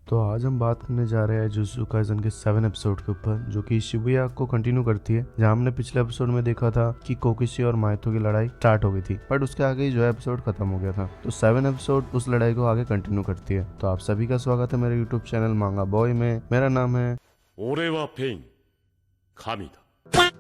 तो आज हम बात करने जा रहे हैं जुजुत्सु काइसेन के 7 एपिसोड के ऊपर, जो कि शिबुया को कंटिन्यू करती है। जहां हमने पिछले एपिसोड में देखा था कि कोकिशी और माइतो की लड़ाई स्टार्ट हो गई थी, बट उसके आगे ही जो है एपिसोड खत्म हो गया था। तो 7 एपिसोड उस लड़ाई को आगे कंटिन्यू करती है। तो आप सभी का स्वागत है मेरे यूट्यूब चैनल मांगा बॉय में। मेरा नाम है। 俺はペイン神だ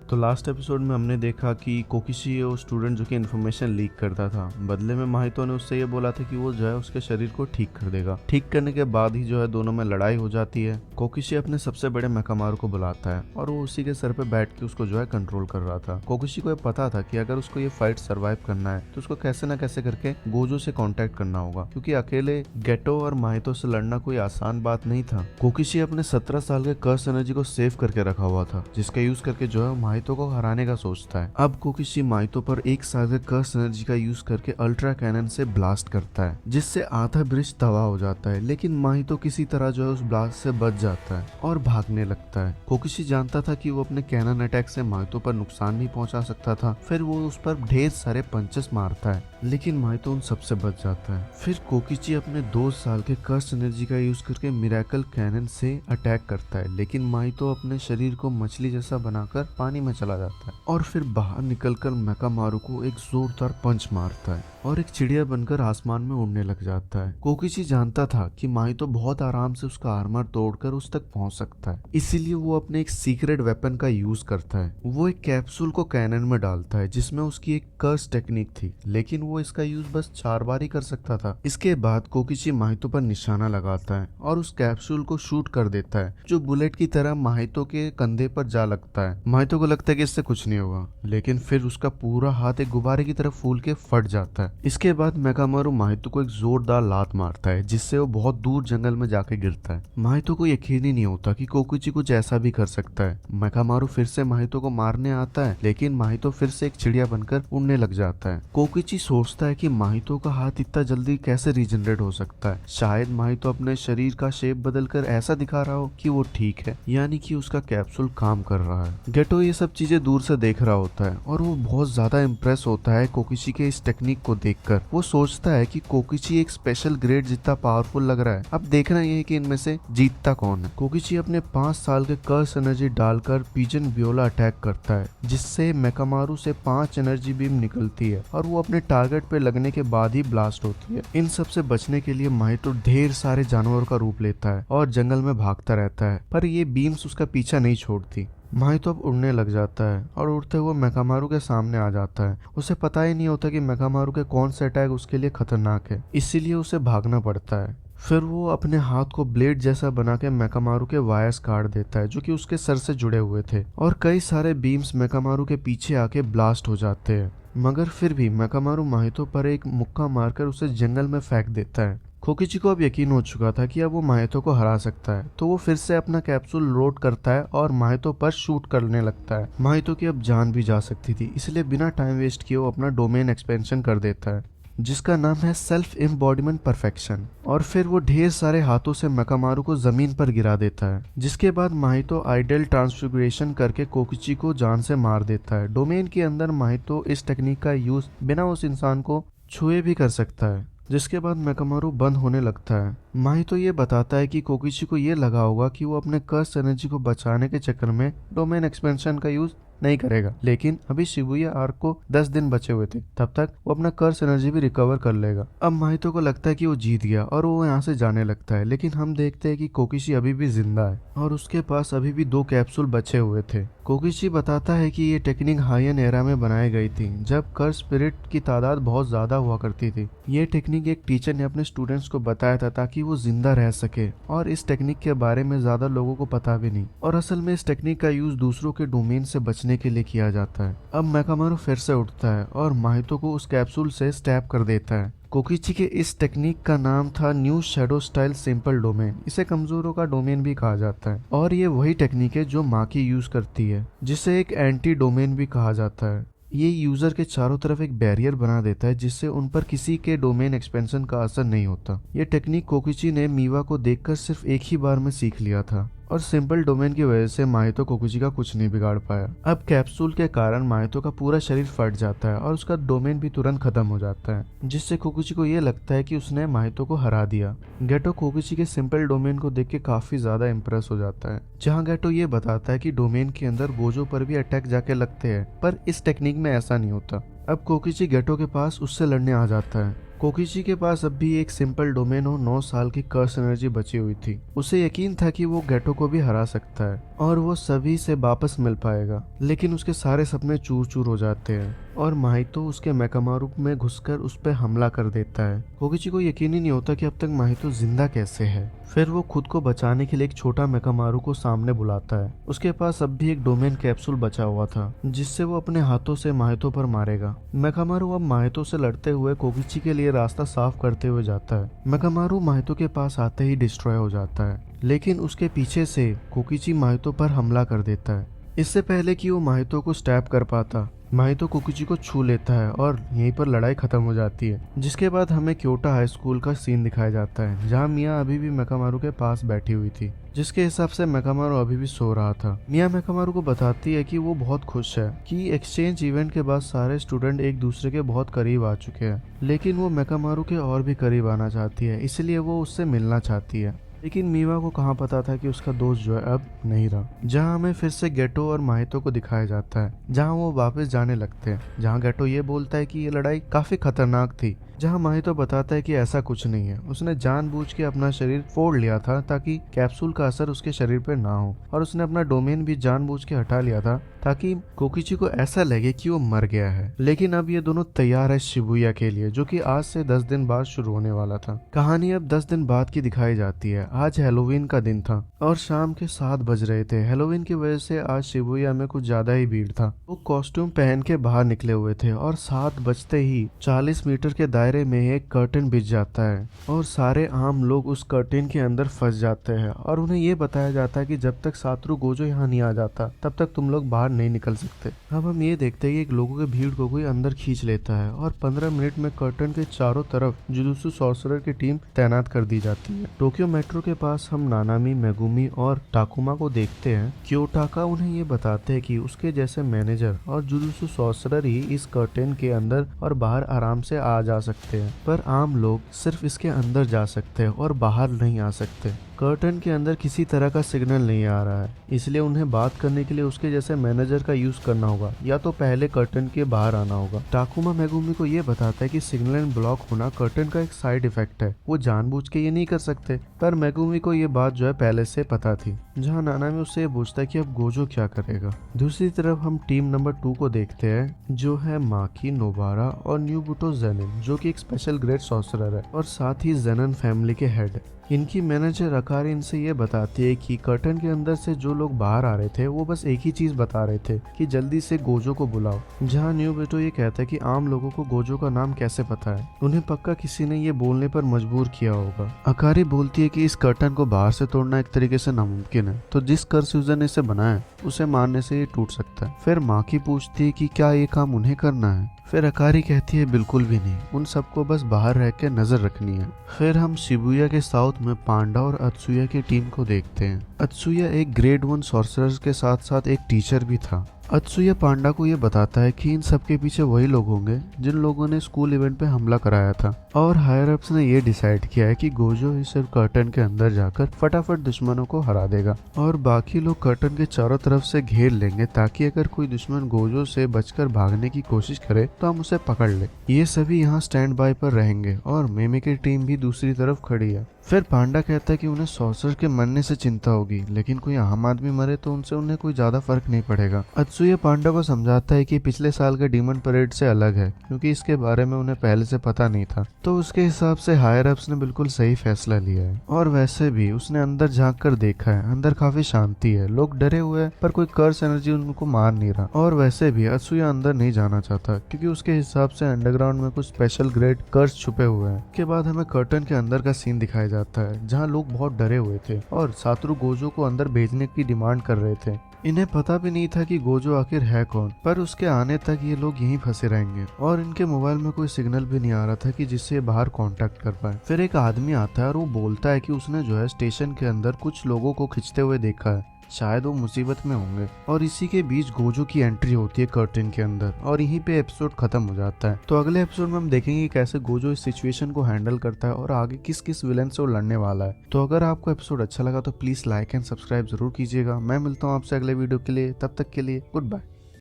तो लास्ट एपिसोड में हमने देखा कि कोकिशी वो स्टूडेंट जो कि इन्फॉर्मेशन लीक करता था, बदले में माहितो ने उससे ये बोला था कि वो जो है उसके शरीर को ठीक कर देगा। ठीक करने के बाद ही जो है दोनों में लड़ाई हो जाती है। कोकिशी अपने सबसे बड़े मेकामारू को बुलाता है और वो उसी के सर पे बैठ के उसको जो है कंट्रोल कर रहा था। कोकिशी को ये पता था कि अगर उसको ये फाइट सर्वाइव करना है तो उसको कैसे ना कैसे करके गोजो से कांटेक्ट करना होगा, क्योंकि अकेले गेटो और माहितो से लड़ना कोई आसान बात नहीं था। कोकिशी अपने 17 साल के कर्स एनर्जी को सेव करके रखा हुआ था, जिसका यूज करके जो है माहितो को हराने का सोचता है। अब कोकिशी माहितो पर 1 साल के कर्स एनर्जी का यूज करके अल्ट्रा कैनन से ब्लास्ट करता है, जिससे आधा ब्रिज तबाह हो जाता है। लेकिन माहितो किसी तरह जो है उस ब्लास्ट से बच जाता है और भागने लगता है। कोकिशी जानता था कि वो अपने कैनन अटैक से माहितो पर नुकसान नहीं पहुंचा सकता था। फिर वो उस पर ढेर सारे पंचेस मारता है, लेकिन माहितो उन सबसे बच जाता है। फिर कोकिची अपने 2 साल के कर्स एनर्जी का यूज करके मिरेकल कैनन से अटैक करता है, लेकिन माहितो अपने शरीर को मछली जैसा बनाकर पानी में चला जाता है और फिर बाहर निकलकर मेकामारू को एक जोरदार पंच मारता है और एक चिड़िया बनकर आसमान में उड़ने लग जाता है। कोकिची जानता था कि माहितो बहुत आराम से उसका आर्मर तोड़कर उस तक पहुंच सकता है, इसीलिए वो अपने एक सीक्रेट वेपन का यूज करता है। वो एक कैप्सूल को कैनन में डालता है जिसमें उसकी एक कर्स टेक्निक थी, लेकिन वो इसका यूज बस 4 बार ही कर सकता था। इसके बाद कोकिची माहितो पर निशाना लगाता है और उस कैप्सूल को शूट कर देता है, जो बुलेट की तरह माहितो के कंधे पर जा लगता है। माहितो को लगता है कि इससे कुछ नहीं होगा, लेकिन फिर उसका पूरा हाथ एक गुब्बारे की तरह फूल के फट जाता है। इसके बाद मेकामारू माहितो को एक जोरदार लात मारता है, जिससे वो बहुत दूर जंगल में जाके गिरता है। माहितो को यकीन ही नहीं होता कि कोकिची कुछ ऐसा भी कर सकता है। मेकामारू फिर से माहितो को मारने आता है, लेकिन माहितो फिर से एक चिड़िया बनकर उड़ने लग जाता है। कोकिची सोचता है कि माहितो का हाथ इतना जल्दी कैसे रीजनरेट हो सकता है। शायद माहितो अपने शरीर का शेप बदलकर ऐसा दिखा रहा हो कि वो ठीक है, यानी कि उसका कैप्सूल काम कर रहा है। गेटो ये सब चीजें दूर से देख रहा होता है और वो बहुत ज्यादा इम्प्रेस होता है कोकिची के इस टेक्निक को देखकर। वो सोचता है कि कोकिची एक स्पेशल ग्रेड जितना पावरफुल लग रहा है, अब देखना ये है कि इनमें से जीतता कौन है। कोकिची अपने 5 साल के कर्स एनर्जी डालकर पिजन वियोला अटैक करता है, जिससे मेकामारू से 5 एनर्जी बीम निकलती है और वो अपने टारगेट पे लगने के बाद ही ब्लास्ट होती है। इन सब से बचने के लिए माहितो ढेर सारे जानवरों का रूप लेता है और जंगल में भागता रहता है, पर ये बीम्स उसका पीछा नहीं छोड़ती। माहितो अब उड़ने लग जाता है और उड़ते हुए मेकामारू के सामने आ जाता है। उसे पता ही नहीं होता कि मेकामारू के कौन से अटैक उसके लिए खतरनाक है, इसीलिए उसे भागना पड़ता है। फिर वो अपने हाथ को ब्लेड जैसा बना के मेकामारू के वायर्स काट देता है, जो कि उसके सर से जुड़े हुए थे, और कई सारे बीम्स मेकामारू के पीछे आके ब्लास्ट हो जाते हैं। मगर फिर भी मेकामारू माहितो पर एक मुक्का मारकर उसे जंगल में फेंक देता है। कोकिची को अब यकीन हो चुका था कि अब वो माहितो को हरा सकता है, तो वो फिर से अपना कैप्सूल लोड करता है और माहितो पर शूट करने लगता है। माहितो की अब जान भी जा सकती थी, इसलिए बिना टाइम वेस्ट किए वो अपना डोमेन एक्सपेंशन कर देता है, जिसका नाम है सेल्फ एम्बॉडीमेंट परफेक्शन। और फिर वो ढेर सारे हाथों से मेकामारू को जमीन पर गिरा देता है, जिसके बाद माहितो आइडल ट्रांसफिगरेशन करके कोकिची को जान से मार देता है। डोमेन के अंदर माहितो इस टेक्निक का यूज बिना उस इंसान को छुए भी कर सकता है, जिसके बाद मेकामारू बंद होने लगता है। माहितो ये बताता है कि कोकिची को ये लगा होगा कि वो अपने कर्स एनर्जी को बचाने के चक्कर में डोमेन एक्सपेंशन का यूज नहीं करेगा, लेकिन अभी शिबुया आर्क को 10 दिन बचे हुए थे, तब तक वो अपना कर्स एनर्जी भी रिकवर कर लेगा। अब माहितो को लगता है कि वो जीत गया और वो यहाँ से जाने लगता है, लेकिन हम देखते हैं कि कोकिशी अभी भी जिंदा है और उसके पास अभी भी 2 कैप्सूल बचे हुए थे। कोकिशी बताता है कि ये टेक्निक हाइयन एरा में बनाई गई थी, जब कर्स स्पिरिट की तादाद बहुत ज्यादा हुआ करती थी। ये टेक्निक एक टीचर ने अपने स्टूडेंट्स को बताया था ताकि वो जिंदा रह सके, और इस टेक्निक के बारे में ज्यादा लोगों को पता भी नहीं, और असल में इस टेक्निक का यूज दूसरों के डोमेन से बचने के लिए किया जाता है। अब मेकामारू फिर से उठता है और माहितो को उस कैप्सूल से स्टैब कर देता है। कोकिची के इस टेक्निक का नाम था new shadow style simple domain. इसे कमजोरों का डोमेन भी कहा जाता है, और ये वही टेक्निक है जो माकी यूज करती है, जिसे एक एंटी डोमेन भी कहा जाता है। ये यूजर के चारों तरफ एक बैरियर बना देता है, जिससे उन पर किसी के डोमेन एक्सपेंशन का असर नहीं होता। ये टेक्निक कोकिची ने मीवा को देखकर सिर्फ एक ही बार में सीख लिया था। और सिंपल डोमेन की वजह से माहितो कोकुची का कुछ नहीं बिगाड़ पाया। अब कैप्सूल के कारण माहितो का पूरा शरीर फट जाता है और उसका डोमेन भी तुरंत खत्म हो जाता है, जिससे कोकुची को ये लगता है कि उसने माहितो को हरा दिया। गेटो कोकुची के सिंपल डोमेन को देख के काफी ज्यादा इम्प्रेस हो जाता है, जहाँ गेटो ये बताता है कि डोमेन के अंदर गोजो पर भी अटैक जाके लगते हैं, पर इस टेक्निक में ऐसा नहीं होता। अब कोकुची गेटो के पास उससे लड़ने आ जाता है। कोकुची के पास अब भी एक सिंपल डोमेन और 9 साल की कर्स एनर्जी बची हुई थी। उसे यकीन था कि वो गेटो को भी हरा सकता है और वो सभी से वापस मिल पाएगा, लेकिन उसके सारे सपने चूर चूर हो जाते हैं और माहितो उसके मेकामारू में घुसकर उस पर हमला कर देता है। कोकुची को यकीन ही नहीं होता कि अब तक माहितो जिंदा कैसे है। फिर वो खुद को बचाने के लिए एक छोटा मेकामारू को सामने बुलाता है। उसके पास अब भी एक डोमेन कैप्सूल बचा हुआ था, जिससे वो अपने हाथों से माहितो पर मारेगा। मेकामारू अब माहितो से लड़ते हुए कोकुची के लिए रास्ता साफ करते हुए जाता है। मेकामारू माहितो के पास आते ही डिस्ट्रॉय हो जाता है, लेकिन उसके पीछे से कोकुची माहितो पर हमला कर देता है। इससे पहले कि वो माहितो को स्टैब कर पाता, माहितो कोकुची को छू लेता है और यहीं पर लड़ाई खत्म हो जाती है। जिसके बाद हमें क्योटा हाई स्कूल का सीन दिखाया जाता है, जहाँ मिया अभी भी मेकामारू के पास बैठी हुई थी, जिसके हिसाब से मेकामारू अभी भी सो रहा था। मिया मेकामारू को बताती है कि वो बहुत खुश है कि एक्सचेंज इवेंट के बाद सारे स्टूडेंट एक दूसरे के बहुत करीब आ चुके हैं, लेकिन वो मेकामारू के और भी करीब आना चाहती है, इसलिए वो उससे मिलना चाहती है। लेकिन मीवा को कहाँ पता था कि उसका दोस्त जो है अब नहीं रहा। जहाँ हमें फिर से गेटो और माहितो को दिखाया जाता है, जहाँ वो वापस जाने लगते हैं, जहाँ गेटो ये बोलता है कि ये लड़ाई काफी खतरनाक थी, जहाँ माहितो बताता है कि ऐसा कुछ नहीं है, उसने जानबूझ के अपना शरीर फोड़ लिया था ताकि कैप्सूल का असर उसके शरीर पर ना हो, और उसने अपना डोमेन भी जानबूझ के हटा लिया था ताकि कोकुची को ऐसा लगे कि वो मर गया है। लेकिन अब ये दोनों तैयार है शिबुया के लिए, जो कि आज से 10 दिन बाद शुरू होने वाला था। कहानी अब 10 दिन बाद की दिखाई जाती है। आज हैलोवीन का दिन था और शाम के 7 बज रहे थे। हैलोवीन की वजह से आज शिबुया में कुछ ज्यादा ही भीड़ था। वो कॉस्ट्यूम पहन के बाहर निकले हुए थे और 7 बजते ही 40 मीटर के दायरे में एक कर्टन बिछ जाता है और सारे आम लोग उस कर्टन के अंदर फंस जाते हैं और उन्हें ये बताया जाता है कि जब तक सातरू गोजो यहाँ नहीं आ जाता तब तक तुम लोग बाहर नहीं निकल सकते। अब हम ये देखते हैं कि एक लोगों के भीड़ को कोई अंदर खींच लेता है और 15 मिनट में कर्टन के चारों तरफ जुजुत्सु सॉर्सरर की टीम तैनात कर दी जाती है। टोक्यो मेट्रो के पास हम नानामी, मेगुमी और टाकुमा को देखते हैं। क्योटाका उन्हें ये बताते हैं कि उसके जैसे मैनेजर और जुजुत्सु सॉर्सरर ही इस कर्टन के अंदर और बाहर आराम से आ जा सकते हैं, पर आम लोग सिर्फ इसके अंदर जा सकते हैं और बाहर नहीं आ सकते। कर्टन के अंदर किसी तरह का सिग्नल नहीं आ रहा है, इसलिए उन्हें बात करने के लिए उसके जैसे मैनेजर का यूज करना होगा या तो पहले कर्टन के बाहर आना होगा। टाकुमा मेगुमी को ये बताता है कि सिग्नल ब्लॉक होना कर्टन का एक साइड इफेक्ट है, वो जानबूझ के ये नहीं कर सकते, पर मेगुमी को ये बात जो है पहले से पता थी। जहाँ नानामी उससे ये पूछता है कि अब गोजो क्या करेगा। दूसरी तरफ हम टीम नंबर 2 को देखते हैं, जो है माकी, नोबारा और न्यूबुटो जेनिन, जो कि एक स्पेशल ग्रेड सॉर्सरर है और साथ ही जेनन फैमिली के हेड। इनकी मैनेजर अकारी इनसे ये बताती है कि कर्टन के अंदर से जो लोग बाहर आ रहे थे वो बस एक ही चीज बता रहे थे कि जल्दी से गोजो को बुलाओ। जहाँ न्यूबुटो ये कहता है कि आम लोगों को गोजो का नाम कैसे पता है, उन्हें पक्का किसी ने ये बोलने पर मजबूर किया होगा। अकारी बोलती है कि इस कर्टन को बाहर से तोड़ना एक तरीके से नामुमकिन है, तो जिस कर्स यूजर ने इसे बनाया उसे मारने से ये टूट सकता है। फिर माकी पूछती है कि क्या ये काम उन्हें करना है। फिर अकारी कहती है बिल्कुल भी नहीं, उन सबको बस बाहर रह के नजर रखनी है। फिर हम शिबुया के साउथ में पांडा और अत्सुया की टीम को देखते हैं। अत्सुया एक ग्रेड 1 सॉर्सरर्स के साथ साथ एक टीचर भी था। अत्सुया पांडा को ये बताता है कि इन सब के पीछे वही लोग होंगे जिन लोगों ने स्कूल इवेंट पे हमला कराया था, और हायर अप्स ने ये डिसाइड किया है कि गोजो ही सिर्फ कर्टन के अंदर जाकर फटाफट दुश्मनों को हरा देगा और बाकी लोग कर्टन के चारों तरफ से घेर लेंगे, ताकि अगर कोई दुश्मन गोजो से बचकर भागने की कोशिश करे तो हम उसे पकड़ ले। ये सभी यहाँ स्टैंड बाय पर रहेंगे और मेमे की टीम भी दूसरी तरफ खड़ी है। फिर पांडा कहता है कि उन्हें सॉर्सर के मरने से चिंता होगी, लेकिन कोई आम आदमी मरे तो उनसे उन्हें कोई ज्यादा फर्क नहीं पड़ेगा। अत्सुया पांडा को समझाता है कि पिछले साल के डीमन परेड से अलग है, क्योंकि इसके बारे में उन्हें पहले से पता नहीं था। तो उसके हिसाब से हायर अप्स ने बिल्कुल सही फैसला लिया है। और वैसे भी उसने अंदर झांक कर देखा है, अंदर काफी शांति है, लोग डरे हुए हैं पर कोई कर्स एनर्जी उनको मार नहीं रहा। और वैसे भी अत्सुया अंदर नहीं जाना चाहता, क्योंकि उसके हिसाब से अंडरग्राउंड में कुछ स्पेशल ग्रेड कर्स छुपे हुए हैं। के बाद हमें कर्टन के अंदर का सीन दिखाया जाता है, जहाँ लोग बहुत डरे हुए थे और सातरू गोजो को अंदर भेजने की डिमांड कर रहे थे। इन्हें पता भी नहीं था कि गोजो आखिर है कौन, पर उसके आने तक ये लोग यहीं फंसे रहेंगे और इनके मोबाइल में कोई सिग्नल भी नहीं आ रहा था कि जिससे ये बाहर कांटेक्ट कर पाए। फिर एक आदमी आता है और वो बोलता है कि उसने जो है स्टेशन के अंदर कुछ लोगों को खींचते हुए देखा है, शायद वो मुसीबत में होंगे। और इसी के बीच गोजो की एंट्री होती है कर्टेन के अंदर और यहीं पे एपिसोड खत्म हो जाता है। तो अगले एपिसोड में हम देखेंगे कि कैसे गोजो इस सिचुएशन को हैंडल करता है और आगे किस किस विलन से वो लड़ने वाला है। तो अगर आपको एपिसोड अच्छा लगा तो प्लीज लाइक एंड सब्सक्राइब जरूर कीजिएगा। मैं मिलता हूँ आपसे अगले वीडियो के लिए, तब तक के लिए गुड बाय।